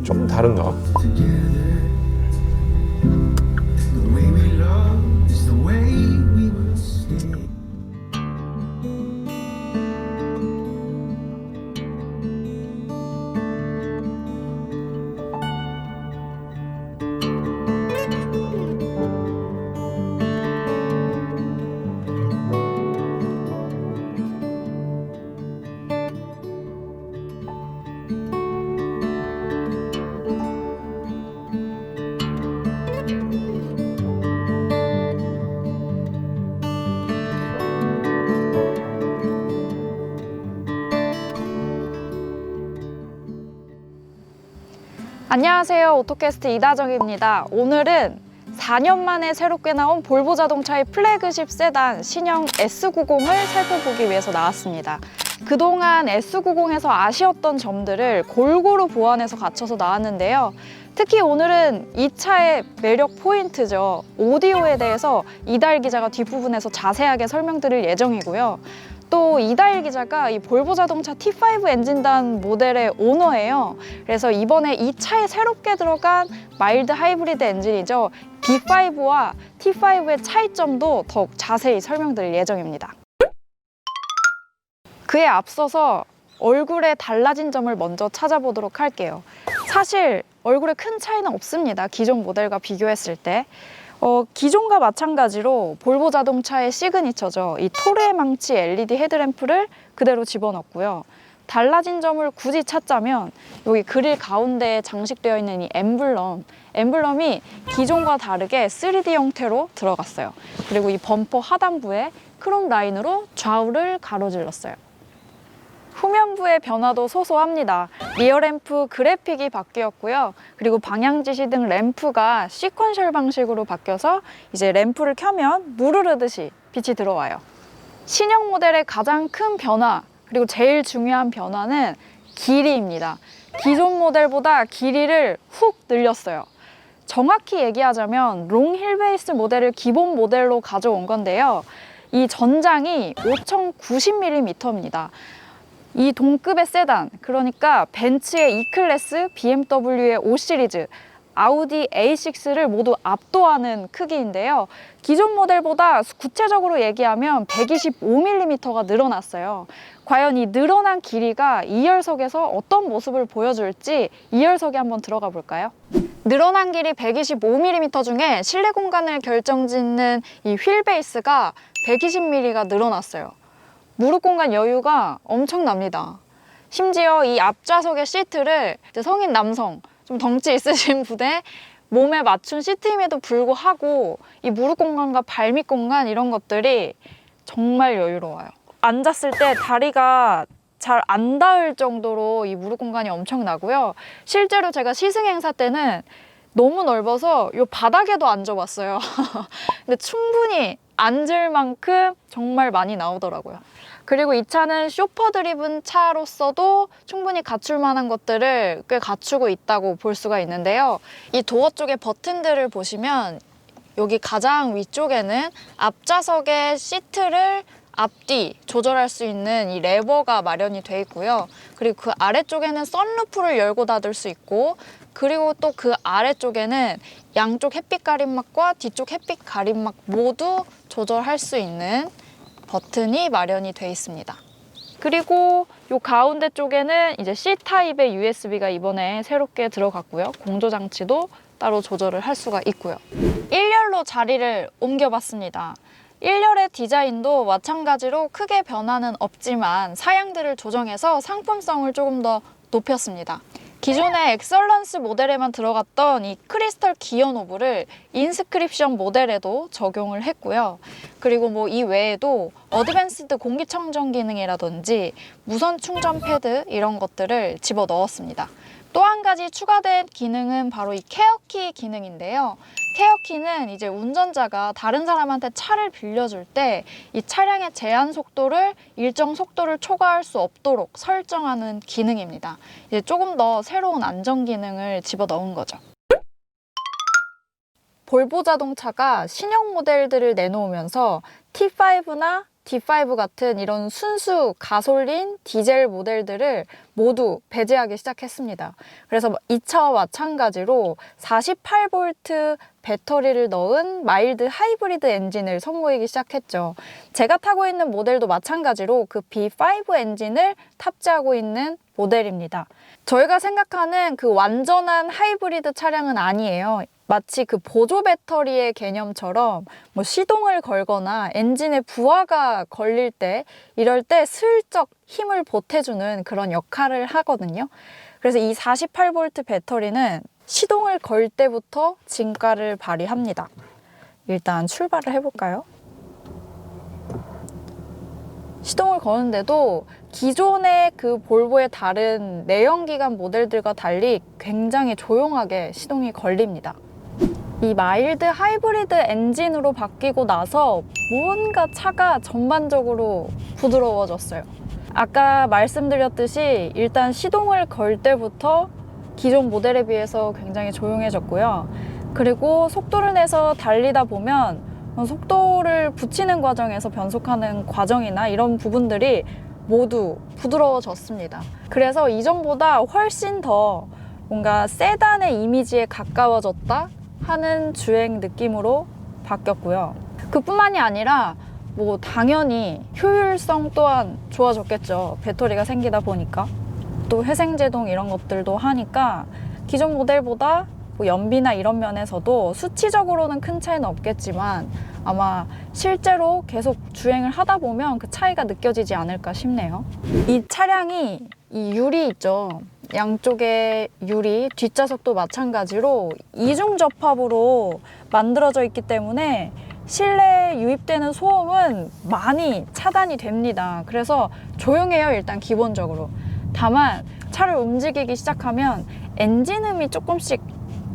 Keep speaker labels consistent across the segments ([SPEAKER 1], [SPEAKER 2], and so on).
[SPEAKER 1] 좀 다른가?
[SPEAKER 2] 안녕하세요, 오토캐스트 이다정입니다. 오늘은 4년 만에 새롭게 나온 볼보 자동차의 플래그십 세단 신형 S90을 살펴보기 위해서 나왔습니다. 그동안 S90에서 아쉬웠던 점들을 골고루 보완해서 갖춰서 나왔는데요. 특히 오늘은 이 차의 매력 포인트죠. 오디오에 대해서 이다일 기자가 뒷부분에서 자세하게 설명드릴 예정이고요. 또 이다일 기자가 이 볼보 자동차 T5 엔진단 모델의 오너예요. 그래서 이번에 이 차에 새롭게 들어간 마일드 하이브리드 엔진이죠. B5와 T5의 차이점도 더욱 자세히 설명드릴 예정입니다. 그에 앞서서 얼굴에 달라진 점을 먼저 찾아보도록 할게요. 사실 얼굴에 큰 차이는 없습니다. 기존 모델과 비교했을 때. 기존과 마찬가지로 볼보 자동차의 시그니처죠. 이 토르의 망치 LED 헤드램프를 그대로 집어넣었고요. 달라진 점을 굳이 찾자면 여기 그릴 가운데에 장식되어 있는 이 엠블럼이 기존과 다르게 3D 형태로 들어갔어요. 그리고 이 범퍼 하단부에 크롬 라인으로 좌우를 가로질렀어요. 후면부의 변화도 소소합니다. 리어 램프 그래픽이 바뀌었고요. 그리고 방향 지시 등 램프가 시퀀셜 방식으로 바뀌어서 이제 램프를 켜면 물 흐르듯이 빛이 들어와요. 신형 모델의 가장 큰 변화, 그리고 제일 중요한 변화는 길이입니다. 기존 모델보다 길이를 훅 늘렸어요. 정확히 얘기하자면 롱 힐베이스 모델을 기본 모델로 가져온 건데요. 이 전장이 5090mm입니다. 이 동급의 세단, 그러니까 벤츠의 E클래스, BMW의 5시리즈, 아우디 A6를 모두 압도하는 크기인데요. 기존 모델보다 구체적으로 얘기하면 125mm가 늘어났어요. 과연 이 늘어난 길이가 2열석에서 어떤 모습을 보여줄지 2열석에 한번 들어가 볼까요? 늘어난 길이 125mm 중에 실내 공간을 결정짓는 이 휠베이스가 120mm가 늘어났어요. 무릎 공간 여유가 엄청납니다. 심지어 이 앞좌석의 시트를 성인 남성, 좀 덩치 있으신 분의 몸에 맞춘 시트임에도 불구하고 이 무릎 공간과 발밑 공간 이런 것들이 정말 여유로워요. 앉았을 때 다리가 잘 안 닿을 정도로 이 무릎 공간이 엄청나고요. 실제로 제가 시승 행사 때는 너무 넓어서 이 바닥에도 앉아봤어요. 근데 충분히 앉을 만큼 정말 많이 나오더라고요. 그리고 이 차는 쇼퍼 드리븐 차로서도 충분히 갖출 만한 것들을 꽤 갖추고 있다고 볼 수가 있는데요. 이 도어 쪽의 버튼들을 보시면 여기 가장 위쪽에는 앞좌석의 시트를 앞뒤 조절할 수 있는 이 레버가 마련이 돼 있고요. 그리고 그 아래쪽에는 선루프를 열고 닫을 수 있고, 그리고 또 그 아래쪽에는 양쪽 햇빛 가림막과 뒤쪽 햇빛 가림막 모두 조절할 수 있는 버튼이 마련이 돼 있습니다. 그리고 이 가운데 쪽에는 이제 C타입의 USB가 이번에 새롭게 들어갔고요. 공조 장치도 따로 조절을 할 수가 있고요. 1열로 자리를 옮겨봤습니다. 1열의 디자인도 마찬가지로 크게 변화는 없지만 사양들을 조정해서 상품성을 조금 더 높였습니다. 기존의 엑설런스 모델에만 들어갔던 이 크리스털 기어 노브를 인스크립션 모델에도 적용을 했고요. 그리고 뭐 이 외에도 어드밴스드 공기청정 기능이라든지 무선 충전 패드 이런 것들을 집어 넣었습니다. 또 한 가지 추가된 기능은 바로 이 케어키 기능인데요. 케어키는 이제 운전자가 다른 사람한테 차를 빌려줄 때 이 차량의 제한 속도를 일정 속도를 초과할 수 없도록 설정하는 기능입니다. 이제 조금 더 새로운 안전 기능을 집어넣은 거죠. 볼보 자동차가 신형 모델들을 내놓으면서 T5나 D5 같은 이런 순수 가솔린, 디젤 모델들을 모두 배제하기 시작했습니다. 그래서 이 차와 마찬가지로 48V 배터리를 넣은 마일드 하이브리드 엔진을 선보이기 시작했죠. 제가 타고 있는 모델도 마찬가지로 그 B5 엔진을 탑재하고 있는 모델입니다. 저희가 생각하는 그 완전한 하이브리드 차량은 아니에요. 마치 그 보조 배터리의 개념처럼 뭐 시동을 걸거나 엔진에 부하가 걸릴 때 이럴 때 슬쩍 힘을 보태주는 그런 역할을 하거든요. 그래서 이 48V 배터리는 시동을 걸 때부터 진가를 발휘합니다. 일단 출발을 해볼까요? 시동을 거는데도 기존의 그 볼보의 다른 내연기관 모델들과 달리 굉장히 조용하게 시동이 걸립니다. 이 마일드 하이브리드 엔진으로 바뀌고 나서 뭔가 차가 전반적으로 부드러워졌어요. 아까 말씀드렸듯이 일단 시동을 걸 때부터 기존 모델에 비해서 굉장히 조용해졌고요. 그리고 속도를 내서 달리다 보면 속도를 붙이는 과정에서 변속하는 과정이나 이런 부분들이 모두 부드러워졌습니다. 그래서 이전보다 훨씬 더 뭔가 세단의 이미지에 가까워졌다 하는 주행 느낌으로 바뀌었고요. 그뿐만이 아니라 뭐 당연히 효율성 또한 좋아졌겠죠. 배터리가 생기다 보니까. 또 회생제동 이런 것들도 하니까 기존 모델보다 뭐 연비나 이런 면에서도 수치적으로는 큰 차이는 없겠지만 아마 실제로 계속 주행을 하다 보면 그 차이가 느껴지지 않을까 싶네요. 이 차량이 이 유리 있죠. 양쪽의 유리, 뒷좌석도 마찬가지로 이중 접합으로 만들어져 있기 때문에 실내에 유입되는 소음은 많이 차단이 됩니다. 그래서 조용해요, 일단 기본적으로. 다만 차를 움직이기 시작하면 엔진음이 조금씩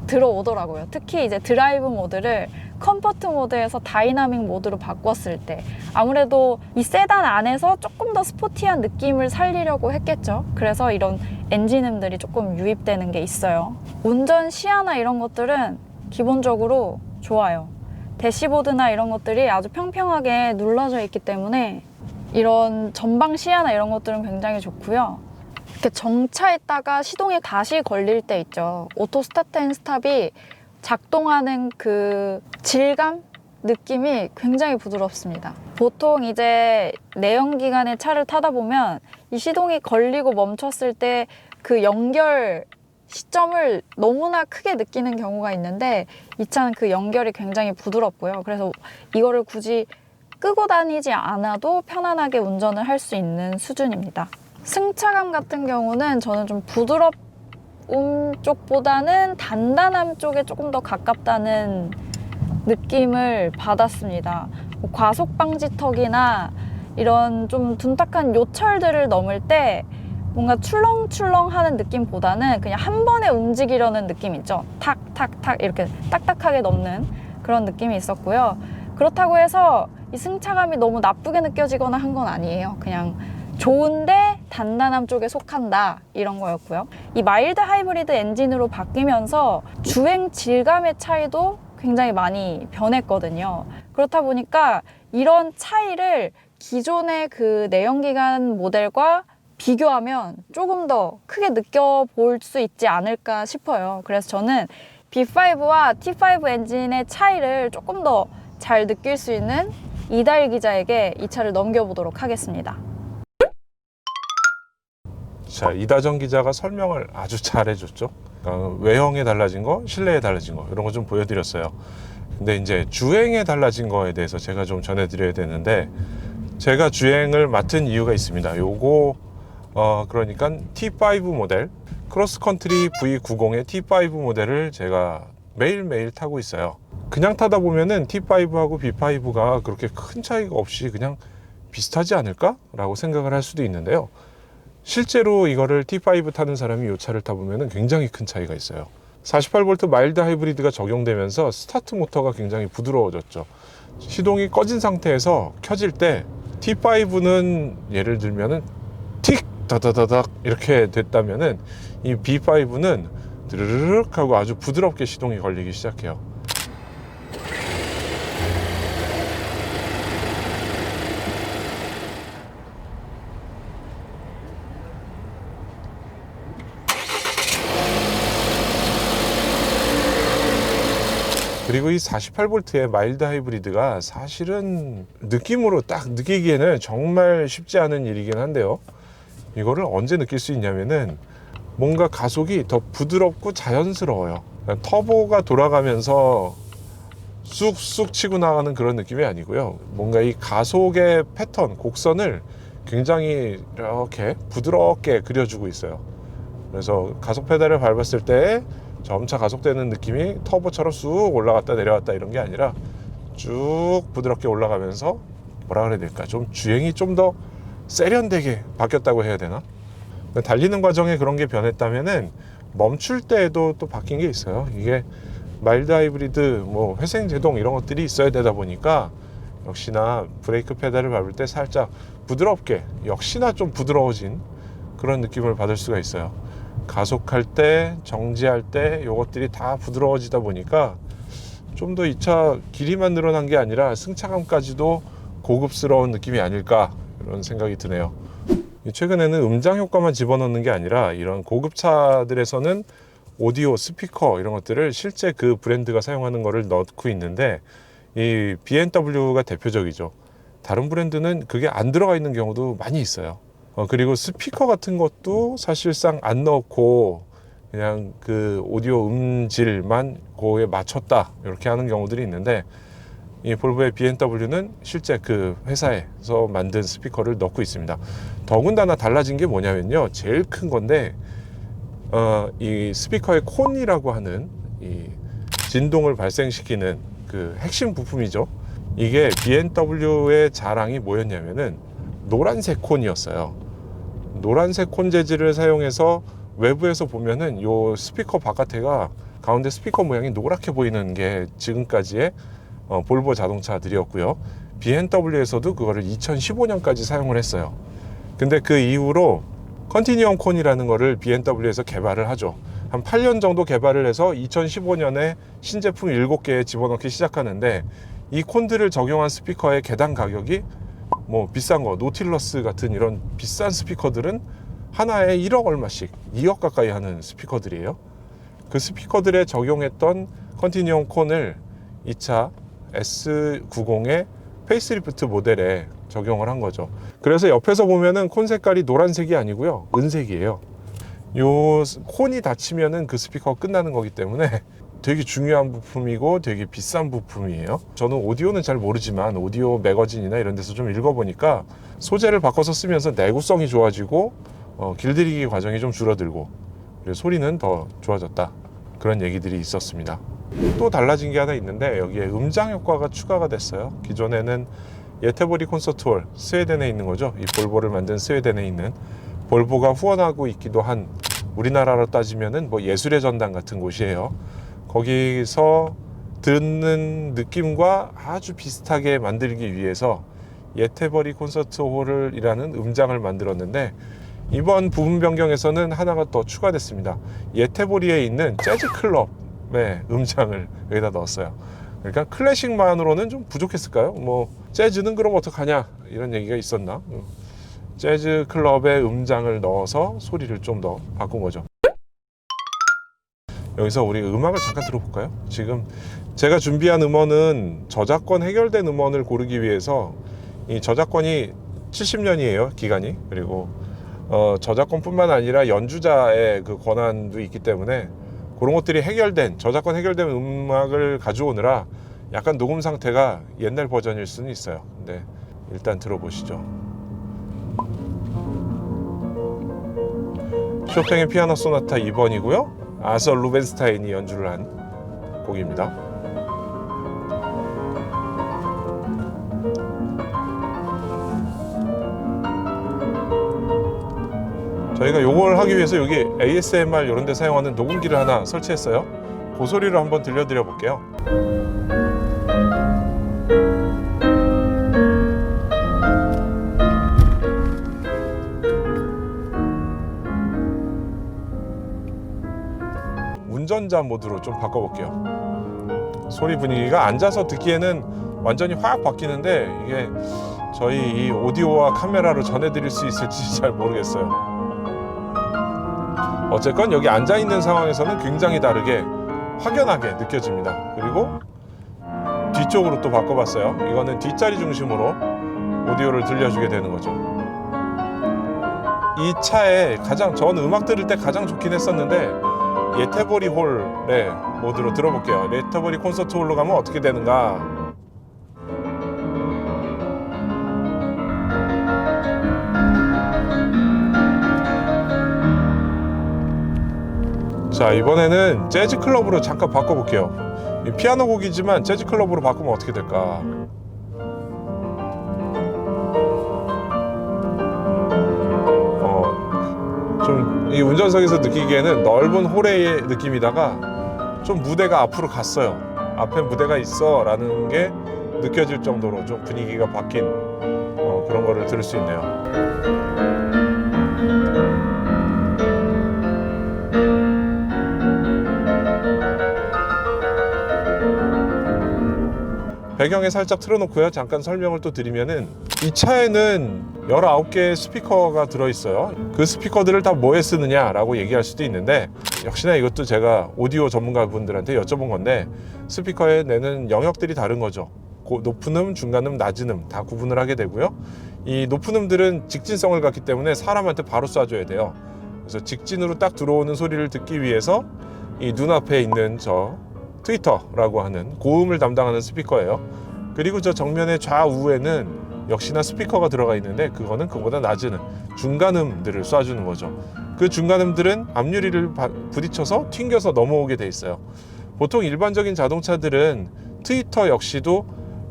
[SPEAKER 2] 들어오더라고요. 특히 이제 드라이브 모드를 컴포트 모드에서 다이나믹 모드로 바꿨을 때 아무래도 이 세단 안에서 조금 더 스포티한 느낌을 살리려고 했겠죠. 그래서 이런 엔진음들이 조금 유입되는 게 있어요. 운전 시야나 이런 것들은 기본적으로 좋아요. 대시보드나 이런 것들이 아주 평평하게 눌러져 있기 때문에 이런 전방 시야나 이런 것들은 굉장히 좋고요. 이렇게 정차했다가 시동이 다시 걸릴 때 있죠. 오토 스타트 앤 스탑이 작동하는 그 질감? 느낌이 굉장히 부드럽습니다. 보통 이제 내연기관의 차를 타다 보면 이 시동이 걸리고 멈췄을 때 그 연결 시점을 너무나 크게 느끼는 경우가 있는데 이 차는 그 연결이 굉장히 부드럽고요. 그래서 이거를 굳이 끄고 다니지 않아도 편안하게 운전을 할 수 있는 수준입니다. 승차감 같은 경우는 저는 좀 부드러움 쪽보다는 단단함 쪽에 조금 더 가깝다는 느낌을 받았습니다. 뭐 과속 방지턱이나 이런 좀 둔탁한 요철들을 넘을 때 뭔가 출렁출렁 하는 느낌보다는 그냥 한 번에 움직이려는 느낌 있죠. 탁탁탁 이렇게 딱딱하게 넘는 그런 느낌이 있었고요. 그렇다고 해서 이 승차감이 너무 나쁘게 느껴지거나 한 건 아니에요. 그냥 좋은데 단단함 쪽에 속한다 이런 거였고요. 이 마일드 하이브리드 엔진으로 바뀌면서 주행 질감의 차이도 굉장히 많이 변했거든요. 그렇다 보니까 이런 차이를 기존의 그 내연기관 모델과 비교하면 조금 더 크게 느껴볼 수 있지 않을까 싶어요. 그래서 저는 B5와 T5 엔진의 차이를 조금 더 잘 느낄 수 있는 이달 기자에게 이 차를 넘겨보도록 하겠습니다.
[SPEAKER 1] 자, 이다정 기자가 설명을 아주 잘 해줬죠. 외형에 달라진 거, 실내에 달라진 거 이런 거 좀 보여드렸어요. 근데 이제 주행에 달라진 거에 대해서 제가 좀 전해드려야 되는데 제가 주행을 맡은 이유가 있습니다. 요거 그러니까 T5 모델 크로스컨트리 V90의 T5 모델을 제가 매일매일 타고 있어요. 그냥 타다 보면은 T5하고 B5가 그렇게 큰 차이가 없이 그냥 비슷하지 않을까? 라고 생각을 할 수도 있는데요. 실제로 이거를 T5 타는 사람이 이 차를 타보면 굉장히 큰 차이가 있어요. 48V 마일드 하이브리드가 적용되면서 스타트 모터가 굉장히 부드러워졌죠. 시동이 꺼진 상태에서 켜질 때 T5는 예를 들면은 틱! 다다다닥 이렇게 됐다면은 이 B5는 드르륵 하고 아주 부드럽게 시동이 걸리기 시작해요. 그리고 이 48V의 마일드 하이브리드가 사실은 느낌으로 딱 느끼기에는 정말 쉽지 않은 일이긴 한데요. 이거를 언제 느낄 수 있냐면은 뭔가 가속이 더 부드럽고 자연스러워요. 터보가 돌아가면서 쑥쑥 치고 나가는 그런 느낌이 아니고요. 뭔가 이 가속의 패턴, 곡선을 굉장히 이렇게 부드럽게 그려주고 있어요. 그래서 가속 페달을 밟았을 때 점차 가속되는 느낌이 터보처럼 쑥 올라갔다 내려갔다 이런 게 아니라 쭉 부드럽게 올라가면서 뭐라 그래야 될까, 좀 주행이 좀 더 세련되게 바뀌었다고 해야 되나. 달리는 과정에 그런 게 변했다면은 멈출 때에도 또 바뀐 게 있어요. 이게 마일드 하이브리드, 뭐 회생 제동 이런 것들이 있어야 되다 보니까 역시나 브레이크 페달을 밟을 때 살짝 부드럽게, 역시나 좀 부드러워진 그런 느낌을 받을 수가 있어요. 가속할 때, 정지할 때 요것들이 다 부드러워지다 보니까 좀 더 이 차 길이만 늘어난 게 아니라 승차감까지도 고급스러운 느낌이 아닐까, 이런 생각이 드네요. 최근에는 음장 효과만 집어넣는 게 아니라 이런 고급차들에서는 오디오, 스피커 이런 것들을 실제 그 브랜드가 사용하는 거를 넣고 있는데, 이 BMW가 대표적이죠. 다른 브랜드는 그게 안 들어가 있는 경우도 많이 있어요. 그리고 스피커 같은 것도 사실상 안 넣고 그냥 그 오디오 음질만 그거에 맞췄다 이렇게 하는 경우들이 있는데, 이 볼보의 BMW는 실제 그 회사에서 만든 스피커를 넣고 있습니다. 더군다나 달라진 게 뭐냐면요, 제일 큰 건데 이 스피커의 콘이라고 하는 이 진동을 발생시키는 그 핵심 부품이죠. 이게 BMW의 자랑이 뭐였냐면은 노란색 콘이었어요. 노란색 콘 재질을 사용해서 외부에서 보면은 요 스피커 바깥에가 가운데 스피커 모양이 노랗게 보이는 게 지금까지의 볼보 자동차들이었고요. BMW에서도 그거를 2015년까지 사용을 했어요. 근데 그 이후로 컨티뉴엄 콘이라는 거를 BMW에서 개발을 하죠. 한 8년 정도 개발을 해서 2015년에 신제품 7개에 집어넣기 시작하는데, 이 콘들을 적용한 스피커의 개당 가격이 뭐 비싼 거, 노틸러스 같은 이런 비싼 스피커들은 하나에 1억 얼마씩, 2억 가까이 하는 스피커들이에요. 그 스피커들에 적용했던 컨티뉴엄 콘을 이 차 S90의 페이스리프트 모델에 적용을 한 거죠. 그래서 옆에서 보면은 콘 색깔이 노란색이 아니고요, 은색이에요. 요 콘이 닫히면은 그 스피커가 끝나는 거기 때문에 되게 중요한 부품이고 되게 비싼 부품이에요. 저는 오디오는 잘 모르지만 오디오 매거진이나 이런 데서 좀 읽어보니까 소재를 바꿔서 쓰면서 내구성이 좋아지고 길들이기 과정이 좀 줄어들고, 그리고 소리는 더 좋아졌다, 그런 얘기들이 있었습니다. 또 달라진 게 하나 있는데, 여기에 음장 효과가 추가가 됐어요. 기존에는 예테보리 콘서트홀, 스웨덴에 있는 거죠. 이 볼보를 만든 스웨덴에 있는, 볼보가 후원하고 있기도 한, 우리나라로 따지면은 뭐 예술의 전당 같은 곳이에요. 거기서 듣는 느낌과 아주 비슷하게 만들기 위해서 예테버리 콘서트홀이라는 음장을 만들었는데, 이번 부분 변경에서는 하나가 더 추가됐습니다. 예테보리에 있는 재즈 클럽의 음장을 여기다 넣었어요. 그러니까 클래식만으로는 좀 부족했을까요? 뭐 재즈는 그럼 어떡하냐, 이런 얘기가 있었나? 재즈 클럽의 음장을 넣어서 소리를 좀 더 바꾼 거죠. 여기서 우리 음악을 잠깐 들어볼까요? 지금 제가 준비한 음원은 저작권 해결된 음원을 고르기 위해서, 이 저작권이 70년이에요, 기간이. 그리고 저작권뿐만 아니라 연주자의 그 권한도 있기 때문에 그런 것들이 해결된, 저작권 해결된 음악을 가져오느라 약간 녹음 상태가 옛날 버전일 수는 있어요. 근데 일단 들어보시죠. 쇼팽의 피아노 소나타 2번이고요. 아서 루벤스타인이 연주를 한 곡입니다. 저희가 요걸 하기 위해서 여기 ASMR 이런 데 사용하는 녹음기를 하나 설치했어요. 그 소리를 한번 들려드려 볼게요. 운전자 모드로 좀 바꿔볼게요. 소리 분위기가 앉아서 듣기에는 완전히 확 바뀌는데, 이게 저희 이 오디오와 카메라로 전해드릴 수 있을지 잘 모르겠어요. 어쨌건 여기 앉아있는 상황에서는 굉장히 다르게 확연하게 느껴집니다. 그리고 뒤쪽으로 또 바꿔봤어요. 이거는 뒷자리 중심으로 오디오를 들려주게 되는 거죠. 이 차에 저는 음악 들을 때 가장 좋긴 했었는데, 예테보리 홀의 모드로 들어볼게요. 예테보리 콘서트 홀로 가면 어떻게 되는가. 자, 이번에는 재즈 클럽으로 잠깐 바꿔볼게요. 피아노 곡이지만 재즈 클럽으로 바꾸면 어떻게 될까. 좀 이 운전석에서 느끼기에는 넓은 홀의 느낌이다가 좀 무대가 앞으로 갔어요. 앞에 무대가 있어 라는 게 느껴질 정도로 좀 분위기가 바뀐 그런 거를 들을 수 있네요. 배경에 살짝 틀어놓고요. 잠깐 설명을 또 드리면은, 이 차에는 19개의 스피커가 들어있어요. 그 스피커들을 다 뭐에 쓰느냐라고 얘기할 수도 있는데, 역시나 이것도 제가 오디오 전문가분들한테 여쭤본 건데, 스피커에 내는 영역들이 다른 거죠. 높은 음, 중간 음, 낮은 음 다 구분을 하게 되고요. 이 높은 음들은 직진성을 갖기 때문에 사람한테 바로 쏴줘야 돼요. 그래서 직진으로 딱 들어오는 소리를 듣기 위해서 이 눈앞에 있는 저 트위터라고 하는 고음을 담당하는 스피커예요. 그리고 저 정면의 좌우에는 역시나 스피커가 들어가 있는데, 그거는 그보다 낮은 음, 중간음들을 쏴주는 거죠. 그 중간음들은 앞유리를 부딪혀서 튕겨서 넘어오게 돼 있어요. 보통 일반적인 자동차들은 트위터 역시도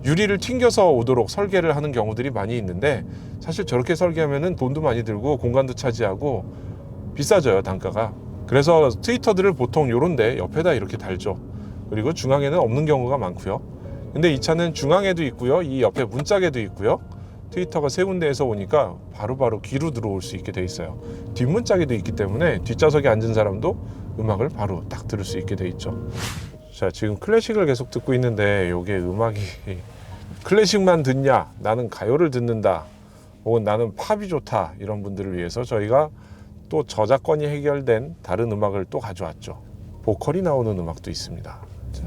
[SPEAKER 1] 유리를 튕겨서 오도록 설계를 하는 경우들이 많이 있는데, 사실 저렇게 설계하면 돈도 많이 들고 공간도 차지하고 비싸져요, 단가가. 그래서 트위터들을 보통 요런데 옆에다 이렇게 달죠. 그리고 중앙에는 없는 경우가 많고요. 근데 이 차는 중앙에도 있고요, 이 옆에 문짝에도 있고요, 트위터가 세 군데에서 오니까 바로바로 귀로 들어올 수 있게 돼 있어요. 뒷문짝에도 있기 때문에 뒷좌석에 앉은 사람도 음악을 바로 딱 들을 수 있게 돼 있죠. 자, 지금 클래식을 계속 듣고 있는데, 요게 음악이 클래식만 듣냐, 나는 가요를 듣는다, 혹은 나는 팝이 좋다, 이런 분들을 위해서 저희가 또 저작권이 해결된 다른 음악을 또 가져왔죠. 보컬이 나오는 음악도 있습니다. 자.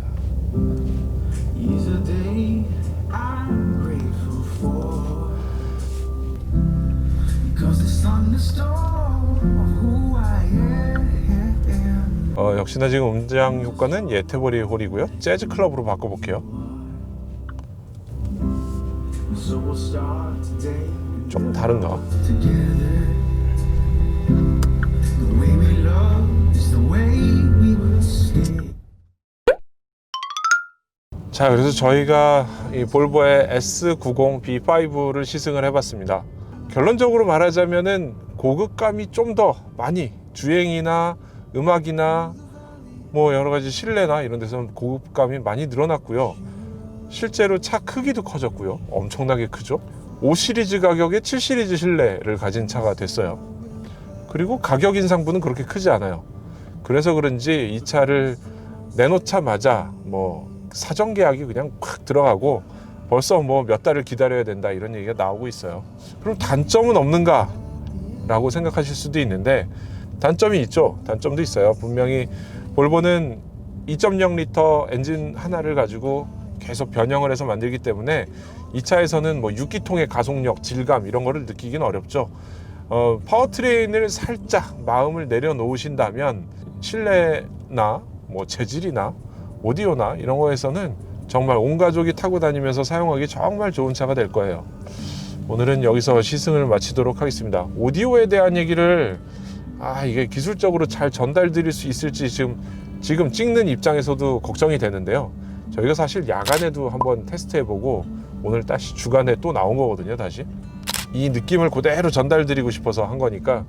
[SPEAKER 1] 역시나 지금 음장 효과는 예테보리 홀이고요. 재즈 클럽으로 바꿔볼게요. 좀 다른가? 자, 그래서 저희가 이 볼보의 S90 B5를 시승을 해봤습니다. 결론적으로 말하자면은 고급감이 좀 더 많이, 주행이나 음악이나 뭐 여러 가지 실내나 이런 데서는 고급감이 많이 늘어났고요. 실제로 차 크기도 커졌고요. 엄청나게 크죠. 5 시리즈 가격에 7 시리즈 실내를 가진 차가 됐어요. 그리고 가격 인상분은 그렇게 크지 않아요. 그래서 그런지 이 차를 내놓자마자 뭐 사전 계약이 그냥 콱 들어가고 벌써 뭐 몇 달을 기다려야 된다, 이런 얘기가 나오고 있어요. 그럼 단점은 없는가 라고 생각하실 수도 있는데, 단점이 있죠. 단점도 있어요. 분명히 볼보는 2.0리터 엔진 하나를 가지고 계속 변형을 해서 만들기 때문에 이 차에서는 뭐 6기통의 가속력, 질감 이런 거를 느끼기는 어렵죠. 파워트레인을 살짝 마음을 내려놓으신다면 실내나 뭐 재질이나 오디오나 이런 거에서는 정말 온 가족이 타고 다니면서 사용하기 정말 좋은 차가 될 거예요. 오늘은 여기서 시승을 마치도록 하겠습니다. 오디오에 대한 얘기를 이게 기술적으로 잘 전달드릴 수 있을지 지금 찍는 입장에서도 걱정이 되는데요. 저희가 사실 야간에도 한번 테스트해보고 오늘 다시 주간에 또 나온 거거든요. 다시 이 느낌을 그대로 전달드리고 싶어서 한 거니까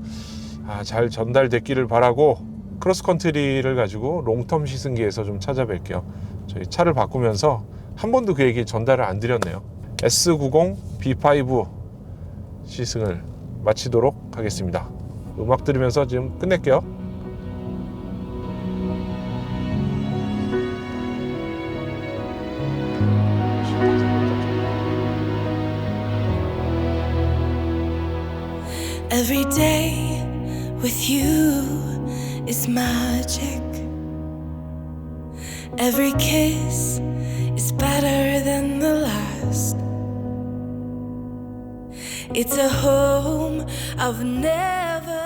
[SPEAKER 1] 잘 전달됐기를 바라고, 크로스컨트리를 가지고 롱텀 시승기에서 좀 찾아뵐게요. 저희 차를 바꾸면서 한 번도 그 얘기 전달을 안 드렸네요. S90 B5 시승을 마치도록 하겠습니다. 음악 들으면서 지금 끝낼게요.
[SPEAKER 3] Every day with you is magic. Every kiss is better than It's a home I've never